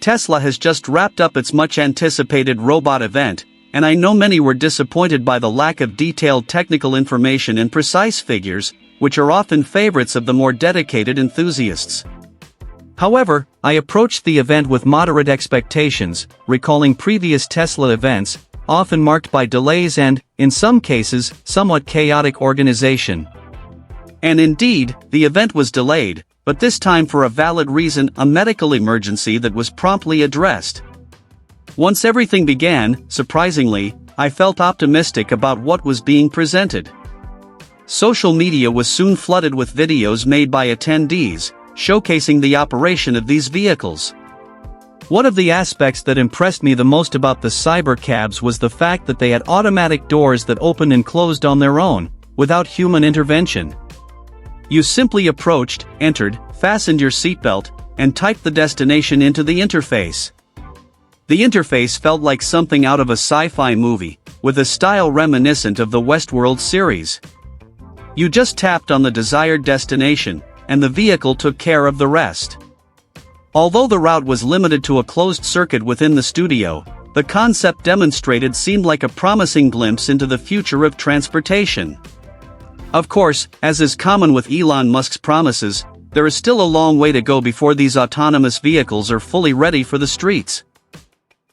Tesla has just wrapped up its much-anticipated robot event, and I know many were disappointed by the lack of detailed technical information and precise figures, which are often favorites of the more dedicated enthusiasts. However, I approached the event with moderate expectations, recalling previous Tesla events, often marked by delays and, in some cases, somewhat chaotic organization. And indeed, the event was delayed, but this time for a valid reason, a medical emergency that was promptly addressed. Once everything began, surprisingly, I felt optimistic about what was being presented. Social media was soon flooded with videos made by attendees, showcasing the operation of these vehicles. One of the aspects that impressed me the most about the CyberCabs was the fact that they had automatic doors that opened and closed on their own, without human intervention. You simply approached, entered, fastened your seatbelt, and typed the destination into the interface. The interface felt like something out of a sci-fi movie, with a style reminiscent of the Westworld series. You just tapped on the desired destination, and the vehicle took care of the rest. Although the route was limited to a closed circuit within the studio, the concept demonstrated seemed like a promising glimpse into the future of transportation. Of course, as is common with Elon Musk's promises, there is still a long way to go before these autonomous vehicles are fully ready for the streets.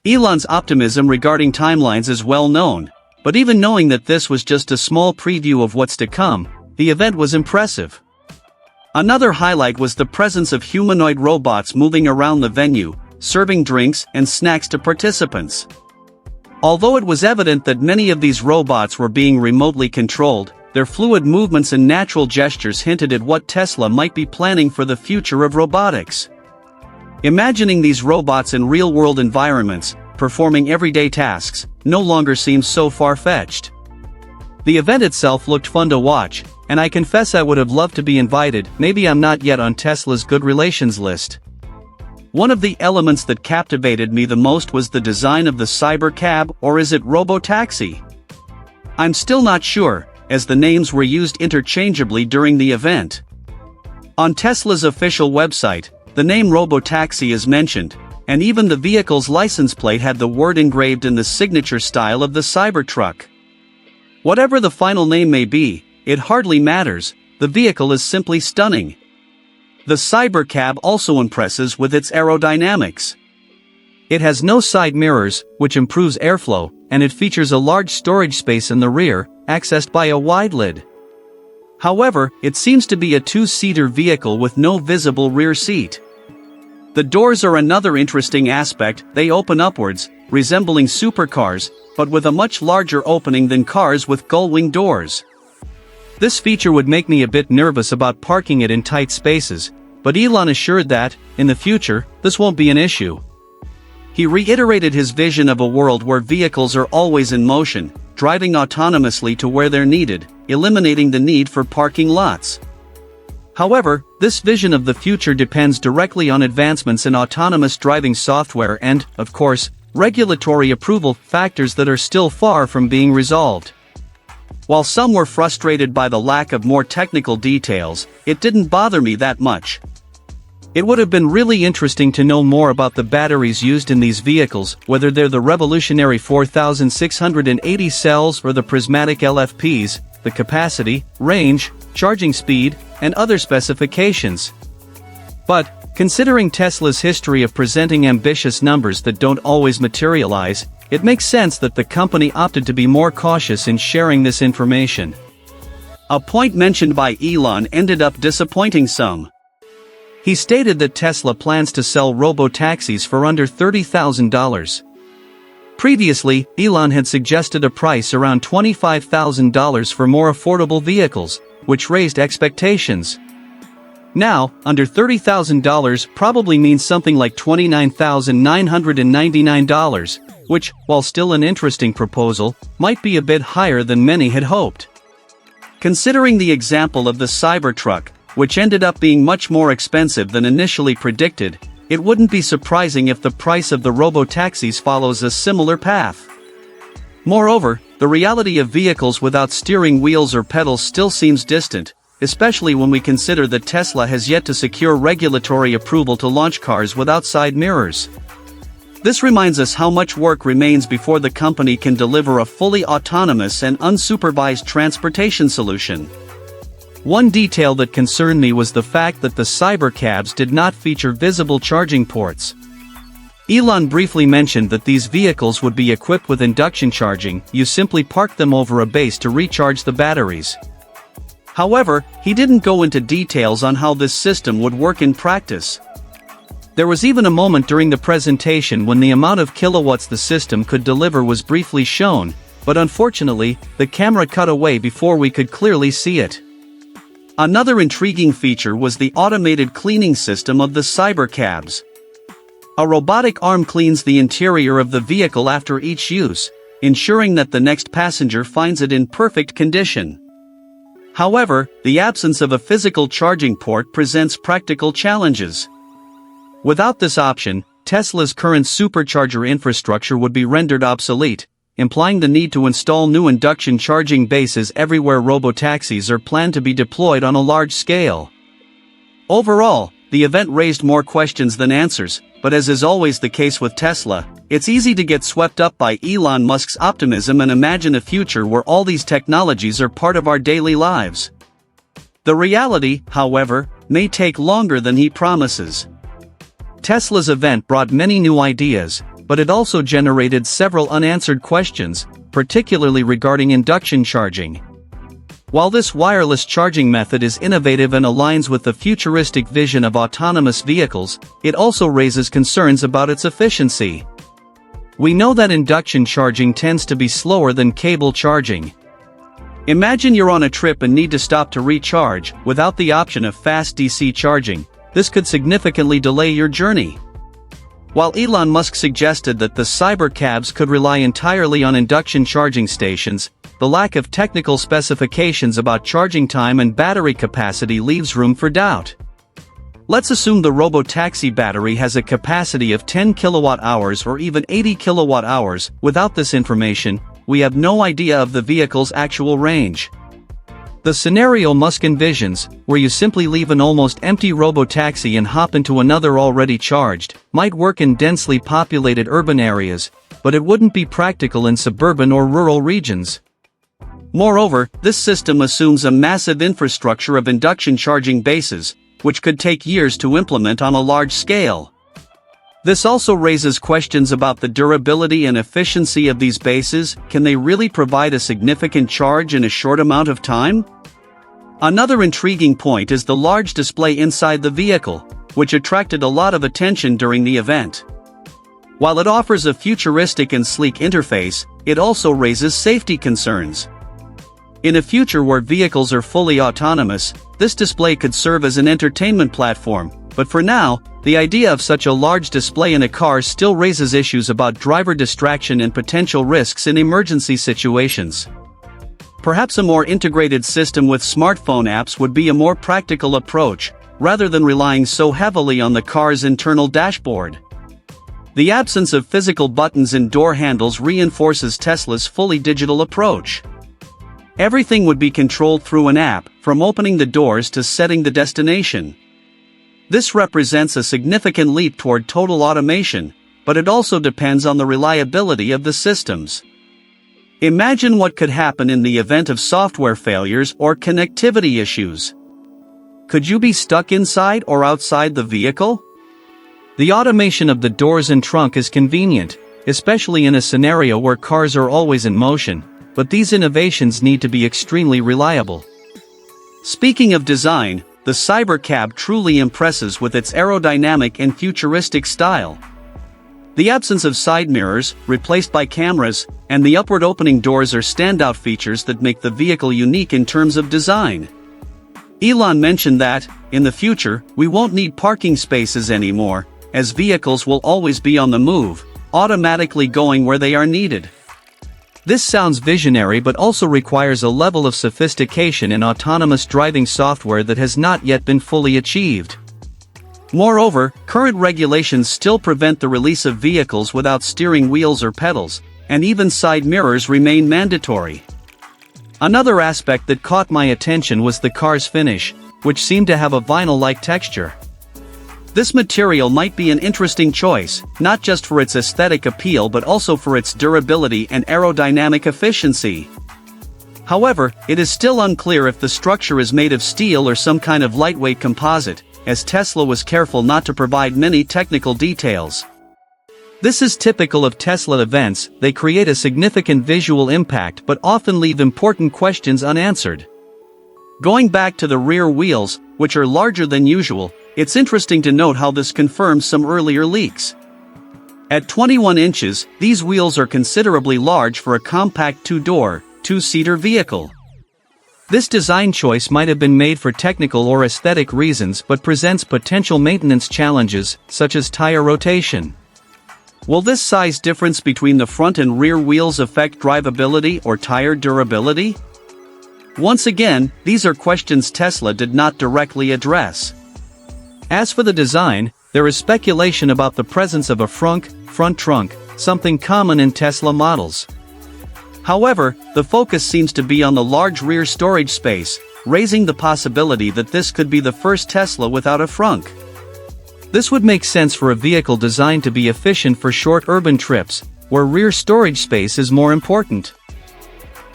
Elon's optimism regarding timelines is well known, but even knowing that this was just a small preview of what's to come, the event was impressive. Another highlight was the presence of humanoid robots moving around the venue, serving drinks and snacks to participants. Although it was evident that many of these robots were being remotely controlled, their fluid movements and natural gestures hinted at what Tesla might be planning for the future of robotics. Imagining these robots in real-world environments, performing everyday tasks, no longer seems so far-fetched. The event itself looked fun to watch, and I confess I would have loved to be invited. Maybe I'm not yet on Tesla's good relations list. One of the elements that captivated me the most was the design of the CyberCab, or is it RoboTaxi? I'm still not sure, as the names were used interchangeably during the event. On Tesla's official website, the name RoboTaxi is mentioned, and even the vehicle's license plate had the word engraved in the signature style of the Cybertruck. Whatever the final name may be, it hardly matters, the vehicle is simply stunning. The CyberCab also impresses with its aerodynamics. It has no side mirrors, which improves airflow, and it features a large storage space in the rear, accessed by a wide lid. However, it seems to be a two-seater vehicle with no visible rear seat. The doors are another interesting aspect. They open upwards, resembling supercars, but with a much larger opening than cars with gull-wing doors. This feature would make me a bit nervous about parking it in tight spaces, but Elon assured that, in the future, this won't be an issue. He reiterated his vision of a world where vehicles are always in motion, driving autonomously to where they're needed, eliminating the need for parking lots. However, this vision of the future depends directly on advancements in autonomous driving software and, of course, regulatory approval, factors that are still far from being resolved. While some were frustrated by the lack of more technical details, it didn't bother me that much. It would have been really interesting to know more about the batteries used in these vehicles, whether they're the revolutionary 4,680 cells or the prismatic LFPs, the capacity, range, charging speed, and other specifications. But, considering Tesla's history of presenting ambitious numbers that don't always materialize, it makes sense that the company opted to be more cautious in sharing this information. A point mentioned by Elon ended up disappointing some. He stated that Tesla plans to sell robo-taxis for under $30,000. Previously, Elon had suggested a price around $25,000 for more affordable vehicles, which raised expectations. Now, under $30,000 probably means something like $29,999, which, while still an interesting proposal, might be a bit higher than many had hoped. Considering the example of the Cybertruck, which ended up being much more expensive than initially predicted, it wouldn't be surprising if the price of the robo-taxis follows a similar path. Moreover, the reality of vehicles without steering wheels or pedals still seems distant, especially when we consider that Tesla has yet to secure regulatory approval to launch cars without side mirrors. This reminds us how much work remains before the company can deliver a fully autonomous and unsupervised transportation solution. One detail that concerned me was the fact that the CyberCabs did not feature visible charging ports. Elon briefly mentioned that these vehicles would be equipped with induction charging. You simply park them over a base to recharge the batteries. However, he didn't go into details on how this system would work in practice. There was even a moment during the presentation when the amount of kilowatts the system could deliver was briefly shown, but unfortunately, the camera cut away before we could clearly see it. Another intriguing feature was the automated cleaning system of the CyberCabs. A robotic arm cleans the interior of the vehicle after each use, ensuring that the next passenger finds it in perfect condition. However, the absence of a physical charging port presents practical challenges. Without this option, Tesla's current supercharger infrastructure would be rendered obsolete, implying the need to install new induction charging bases everywhere RoboTaxis are planned to be deployed on a large scale. Overall, the event raised more questions than answers, but as is always the case with Tesla, it's easy to get swept up by Elon Musk's optimism and imagine a future where all these technologies are part of our daily lives. The reality, however, may take longer than he promises. Tesla's event brought many new ideas, but it also generated several unanswered questions, particularly regarding induction charging. While this wireless charging method is innovative and aligns with the futuristic vision of autonomous vehicles, it also raises concerns about its efficiency. We know that induction charging tends to be slower than cable charging. Imagine you're on a trip and need to stop to recharge. Without the option of fast DC charging, this could significantly delay your journey. While Elon Musk suggested that the CyberCabs could rely entirely on induction charging stations, the lack of technical specifications about charging time and battery capacity leaves room for doubt. Let's assume the RoboTaxi battery has a capacity of 10 kilowatt-hours or even 80 kilowatt-hours. Without this information, we have no idea of the vehicle's actual range. The scenario Musk envisions, where you simply leave an almost empty RoboTaxi and hop into another already charged, might work in densely populated urban areas, but it wouldn't be practical in suburban or rural regions. Moreover, this system assumes a massive infrastructure of induction charging bases, which could take years to implement on a large scale. This also raises questions about the durability and efficiency of these bases. Can they really provide a significant charge in a short amount of time? Another intriguing point is the large display inside the vehicle, which attracted a lot of attention during the event. While it offers a futuristic and sleek interface, it also raises safety concerns. In a future where vehicles are fully autonomous, this display could serve as an entertainment platform, but for now, the idea of such a large display in a car still raises issues about driver distraction and potential risks in emergency situations. Perhaps a more integrated system with smartphone apps would be a more practical approach, rather than relying so heavily on the car's internal dashboard. The absence of physical buttons and door handles reinforces Tesla's fully digital approach. Everything would be controlled through an app, from opening the doors to setting the destination. This represents a significant leap toward total automation, but it also depends on the reliability of the systems. Imagine what could happen in the event of software failures or connectivity issues. Could you be stuck inside or outside the vehicle? The automation of the doors and trunk is convenient, especially in a scenario where cars are always in motion, but these innovations need to be extremely reliable. Speaking of design, the CyberCab truly impresses with its aerodynamic and futuristic style. The absence of side mirrors, replaced by cameras, and the upward opening doors are standout features that make the vehicle unique in terms of design. Elon mentioned that, in the future, we won't need parking spaces anymore, as vehicles will always be on the move, automatically going where they are needed. This sounds visionary but also requires a level of sophistication in autonomous driving software that has not yet been fully achieved. Moreover, current regulations still prevent the release of vehicles without steering wheels or pedals, and even side mirrors remain mandatory. Another aspect that caught my attention was the car's finish, which seemed to have a vinyl-like texture. This material might be an interesting choice, not just for its aesthetic appeal but also for its durability and aerodynamic efficiency. However, it is still unclear if the structure is made of steel or some kind of lightweight composite, as Tesla was careful not to provide many technical details. This is typical of Tesla events. They create a significant visual impact but often leave important questions unanswered. Going back to the rear wheels, which are larger than usual, it's interesting to note how this confirms some earlier leaks. At 21 inches, these wheels are considerably large for a compact two-door, two-seater vehicle. This design choice might have been made for technical or aesthetic reasons but presents potential maintenance challenges, such as tire rotation. Will this size difference between the front and rear wheels affect drivability or tire durability? Once again, these are questions Tesla did not directly address. As for the design, there is speculation about the presence of a front trunk, something common in Tesla models. However, the focus seems to be on the large rear storage space, raising the possibility that this could be the first Tesla without a frunk. This would make sense for a vehicle designed to be efficient for short urban trips, where rear storage space is more important.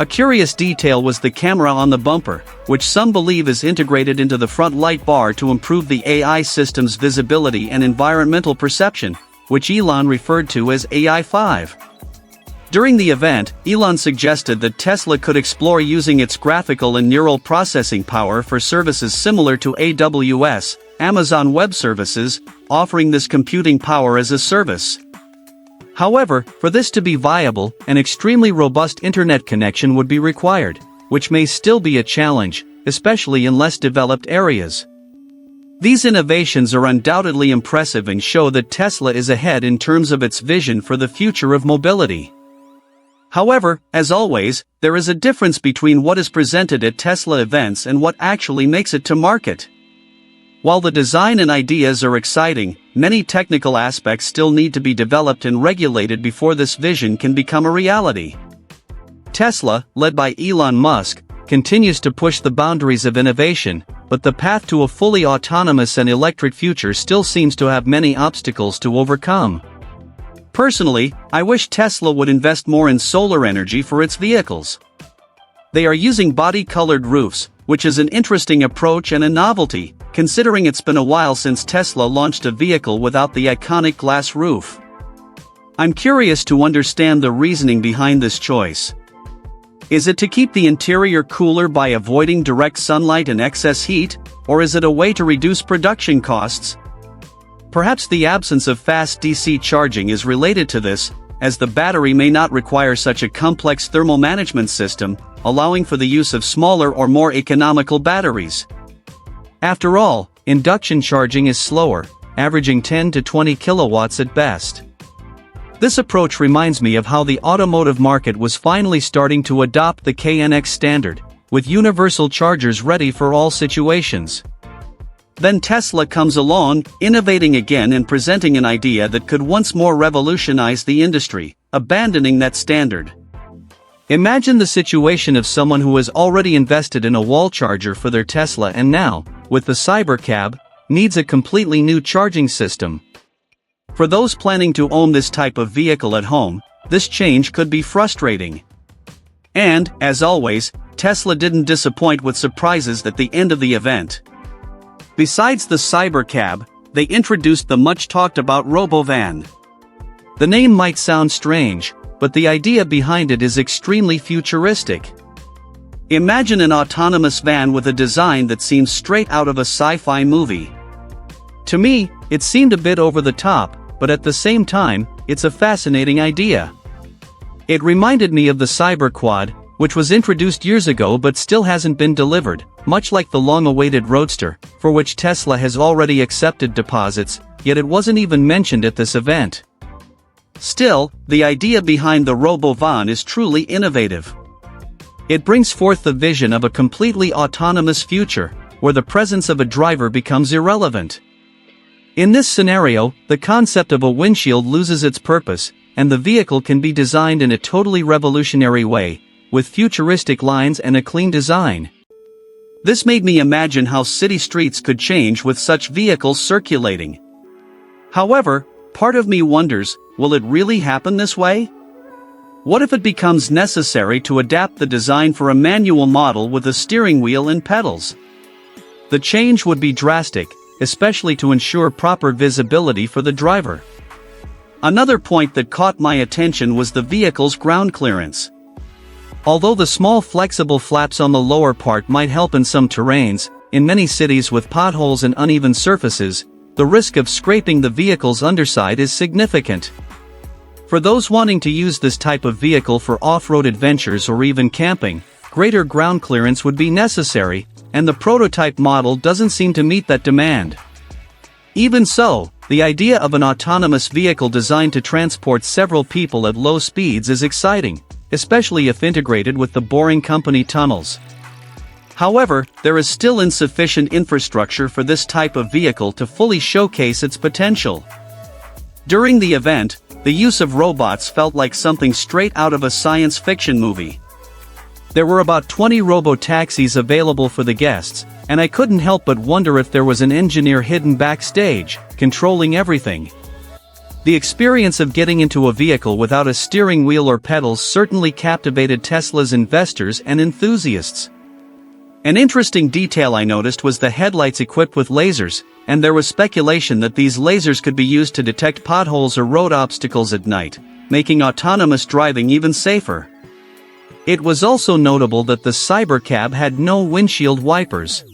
A curious detail was the camera on the bumper, which some believe is integrated into the front light bar to improve the AI system's visibility and environmental perception, which Elon referred to as AI-5. During the event, Elon suggested that Tesla could explore using its graphical and neural processing power for services similar to AWS, Amazon Web Services, offering this computing power as a service. However, for this to be viable, an extremely robust internet connection would be required, which may still be a challenge, especially in less developed areas. These innovations are undoubtedly impressive and show that Tesla is ahead in terms of its vision for the future of mobility. However, as always, there is a difference between what is presented at Tesla events and what actually makes it to market. While the design and ideas are exciting, many technical aspects still need to be developed and regulated before this vision can become a reality. Tesla, led by Elon Musk, continues to push the boundaries of innovation, but the path to a fully autonomous and electric future still seems to have many obstacles to overcome. Personally, I wish Tesla would invest more in solar energy for its vehicles. They are using body-colored roofs, which is an interesting approach and a novelty, considering it's been a while since Tesla launched a vehicle without the iconic glass roof. I'm curious to understand the reasoning behind this choice. Is it to keep the interior cooler by avoiding direct sunlight and excess heat, or is it a way to reduce production costs? Perhaps the absence of fast DC charging is related to this, as the battery may not require such a complex thermal management system, allowing for the use of smaller or more economical batteries. After all, induction charging is slower, averaging 10 to 20 kilowatts at best. This approach reminds me of how the automotive market was finally starting to adopt the KNX standard, with universal chargers ready for all situations. Then Tesla comes along, innovating again and presenting an idea that could once more revolutionize the industry, abandoning that standard. Imagine the situation of someone who has already invested in a wall charger for their Tesla and now, with the CyberCab, needs a completely new charging system. For those planning to own this type of vehicle at home, this change could be frustrating. And, as always, Tesla didn't disappoint with surprises at the end of the event. Besides the CyberCab, they introduced the much-talked-about RoboVan. The name might sound strange, but the idea behind it is extremely futuristic. Imagine an autonomous van with a design that seems straight out of a sci-fi movie. To me, it seemed a bit over the top, but at the same time, it's a fascinating idea. It reminded me of the CyberQuad, which was introduced years ago but still hasn't been delivered, much like the long-awaited Roadster, for which Tesla has already accepted deposits, yet it wasn't even mentioned at this event. Still, the idea behind the RoboVan is truly innovative. It brings forth the vision of a completely autonomous future, where the presence of a driver becomes irrelevant. In this scenario, the concept of a windshield loses its purpose, and the vehicle can be designed in a totally revolutionary way, with futuristic lines and a clean design. This made me imagine how city streets could change with such vehicles circulating. However, part of me wonders, will it really happen this way? What if it becomes necessary to adapt the design for a manual model with a steering wheel and pedals? The change would be drastic, especially to ensure proper visibility for the driver. Another point that caught my attention was the vehicle's ground clearance. Although the small flexible flaps on the lower part might help in some terrains, in many cities with potholes and uneven surfaces, the risk of scraping the vehicle's underside is significant. For those wanting to use this type of vehicle for off-road adventures or even camping, greater ground clearance would be necessary, and the prototype model doesn't seem to meet that demand. Even so, the idea of an autonomous vehicle designed to transport several people at low speeds is exciting, especially if integrated with the Boring Company tunnels. However, there is still insufficient infrastructure for this type of vehicle to fully showcase its potential. During the event, the use of robots felt like something straight out of a science fiction movie. There were about 20 RoboTaxis available for the guests, and I couldn't help but wonder if there was an engineer hidden backstage, controlling everything. The experience of getting into a vehicle without a steering wheel or pedals certainly captivated Tesla's investors and enthusiasts. An interesting detail I noticed was the headlights equipped with lasers, and there was speculation that these lasers could be used to detect potholes or road obstacles at night, making autonomous driving even safer. It was also notable that the CyberCab had no windshield wipers.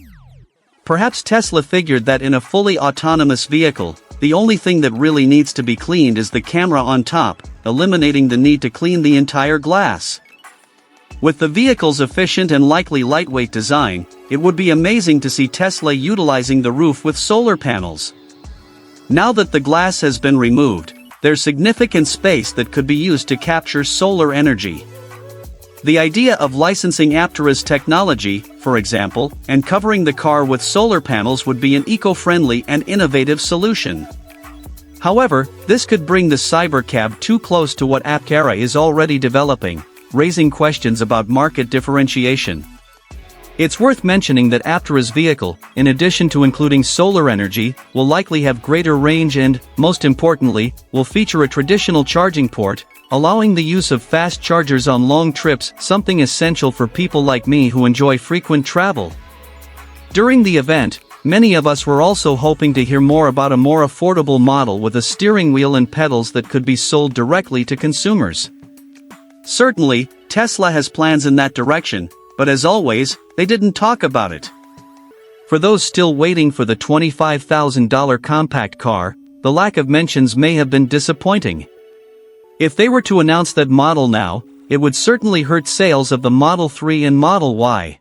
Perhaps Tesla figured that in a fully autonomous vehicle, the only thing that really needs to be cleaned is the camera on top, eliminating the need to clean the entire glass. With the vehicle's efficient and likely lightweight design, it would be amazing to see Tesla utilizing the roof with solar panels. Now that the glass has been removed, there's significant space that could be used to capture solar energy. The idea of licensing Aptera's technology, for example, and covering the car with solar panels would be an eco-friendly and innovative solution. However, this could bring the CyberCab too close to what Aptera is already developing, raising questions about market differentiation. It's worth mentioning that Aptera's vehicle, in addition to including solar energy, will likely have greater range and, most importantly, will feature a traditional charging port, allowing the use of fast chargers on long trips, something essential for people like me who enjoy frequent travel. During the event, many of us were also hoping to hear more about a more affordable model with a steering wheel and pedals that could be sold directly to consumers. Certainly, Tesla has plans in that direction, but as always, they didn't talk about it. For those still waiting for the $25,000 compact car, the lack of mentions may have been disappointing. If they were to announce that model now, it would certainly hurt sales of the Model 3 and Model Y.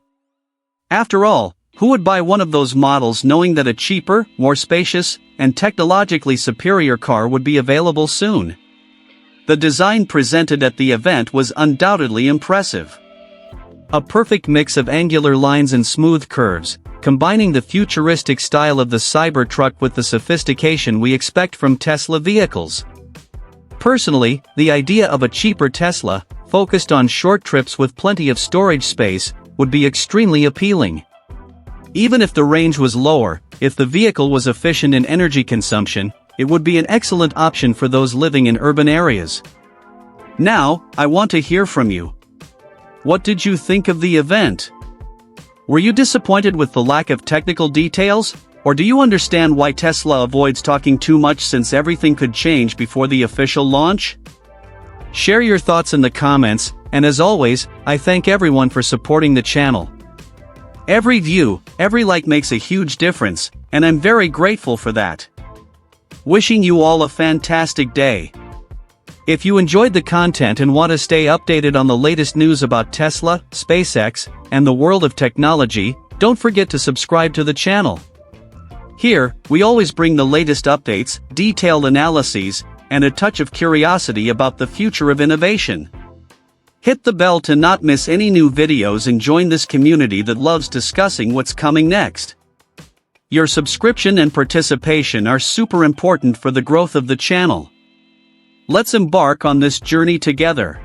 After all, who would buy one of those models knowing that a cheaper, more spacious, and technologically superior car would be available soon? The design presented at the event was undoubtedly impressive. A perfect mix of angular lines and smooth curves, combining the futuristic style of the Cybertruck with the sophistication we expect from Tesla vehicles. Personally, the idea of a cheaper Tesla, focused on short trips with plenty of storage space, would be extremely appealing. Even if the range was lower, if the vehicle was efficient in energy consumption, it would be an excellent option for those living in urban areas. Now, I want to hear from you. What did you think of the event? Were you disappointed with the lack of technical details? Or do you understand why Tesla avoids talking too much since everything could change before the official launch? Share your thoughts in the comments, and as always, I thank everyone for supporting the channel. Every view, every like makes a huge difference, and I'm very grateful for that. Wishing you all a fantastic day. If you enjoyed the content and want to stay updated on the latest news about Tesla, SpaceX, and the world of technology, don't forget to subscribe to the channel. Here, we always bring the latest updates, detailed analyses, and a touch of curiosity about the future of innovation. Hit the bell to not miss any new videos and join this community that loves discussing what's coming next. Your subscription and participation are super important for the growth of the channel. Let's embark on this journey together.